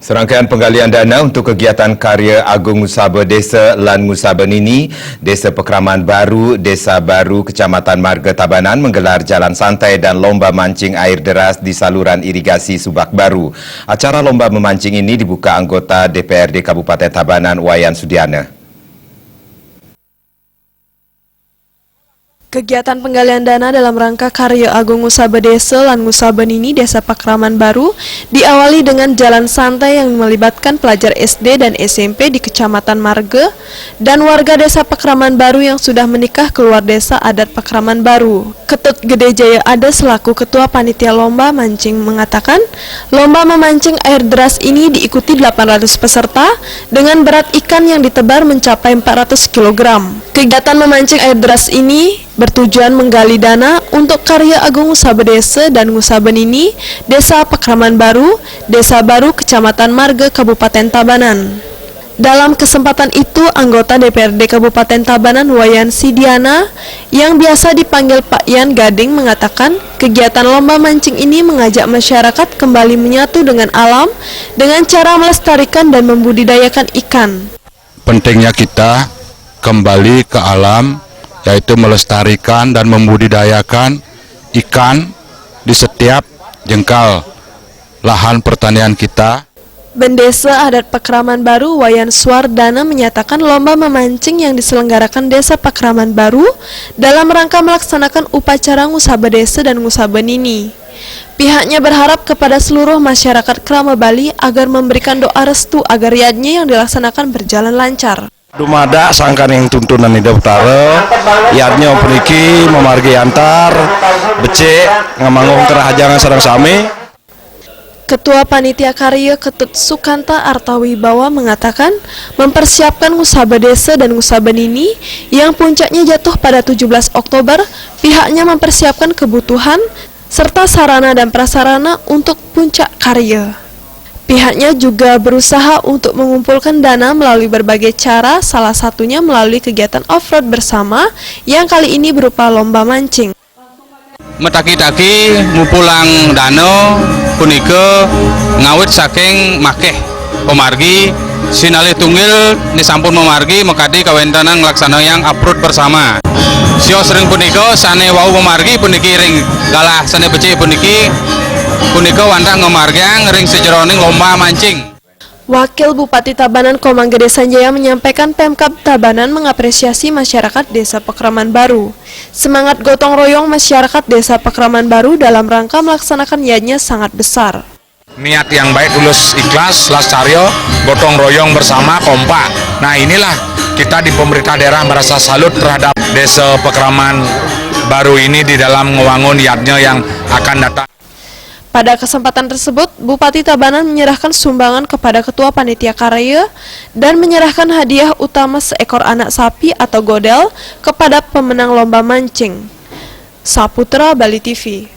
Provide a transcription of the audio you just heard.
Serangkaian penggalian dana untuk kegiatan karya Agung Ngusaba Desa lan Ngusaba Nini, Desa Pekraman Baru, Desa Baru, Kecamatan Marga Tabanan menggelar jalan santai dan lomba mancing air deras di saluran irigasi Subak Baru. Acara lomba memancing ini dibuka anggota DPRD Kabupaten Tabanan Wayan Sudiana. Kegiatan penggalian dana dalam rangka karya Agung Ngusaba Desa lan Ngusaba Nini Desa Pekraman Baru diawali dengan jalan santai yang melibatkan pelajar SD dan SMP di Kecamatan Marga dan warga Desa Pekraman Baru yang sudah menikah keluar desa adat Pekraman Baru. Ketut Gede Jaya Ada selaku Ketua Panitia Lomba Mancing mengatakan, lomba memancing air deras ini diikuti 800 peserta dengan berat ikan yang ditebar mencapai 400 kg. Kegiatan memancing air deras ini bertujuan menggali dana untuk karya Agung Ngusaba Desa dan Ngusaba Nini, Desa Pekraman Baru, Desa Baru, Kecamatan Marga, Kabupaten Tabanan. Dalam kesempatan itu, anggota DPRD Kabupaten Tabanan Wayan Sudiana yang biasa dipanggil Pak Yan Gading mengatakan, kegiatan lomba mancing ini mengajak masyarakat kembali menyatu dengan alam dengan cara melestarikan dan membudidayakan ikan. Pentingnya kita kembali ke alam, yaitu melestarikan dan membudidayakan ikan di setiap jengkal lahan pertanian kita. Bendesa Adat Pekraman Baru Wayan Suwardana menyatakan lomba memancing yang diselenggarakan Desa Pekraman Baru dalam rangka melaksanakan upacara Ngusaba Desa dan Ngusaba Nini. Pihaknya berharap kepada seluruh masyarakat Krama Bali agar memberikan doa restu agar yadnya yang dilaksanakan berjalan lancar. Dumada sangkan yang tuntunan di Utara, yadnya peniki memargi antar, becek, ngamanggung kerahajangan sarang sami. Ketua Panitia Karya Ketut Sukanta Artawibawa mengatakan mempersiapkan Ngusaba Desa dan Ngusaba Nini yang puncaknya jatuh pada 17 Oktober, pihaknya mempersiapkan kebutuhan serta sarana dan prasarana untuk puncak karya. Pihaknya juga berusaha untuk mengumpulkan dana melalui berbagai cara, salah satunya melalui kegiatan off-road bersama yang kali ini berupa lomba mancing. Metaki-taki mupulang dano punika ngawit saking makeh pemargi sinalih tunggil disampun memargi mekadi kawentanan nglaksana yang uproad bersama. Sio sering punika sane wau pemargi puniki ring galah sane becik puniki punika wantah ngemargang ring sejeroning lomba mancing. Wakil Bupati Tabanan Komang Gede Sanjaya menyampaikan Pemkab Tabanan mengapresiasi masyarakat Desa Pekraman Baru. Semangat gotong royong masyarakat Desa Pekraman Baru dalam rangka melaksanakan yadnya sangat besar. Niat yang baik, tulus, ikhlas, lascaryo, gotong royong bersama, kompak. Nah inilah kita di pemerintah daerah merasa salut terhadap Desa Pekraman Baru ini di dalam ngewangun yadnya yang akan datang. Pada kesempatan tersebut, Bupati Tabanan menyerahkan sumbangan kepada Ketua Panitia Karya dan menyerahkan hadiah utama seekor anak sapi atau godel kepada pemenang lomba mancing. Saputra Bali TV.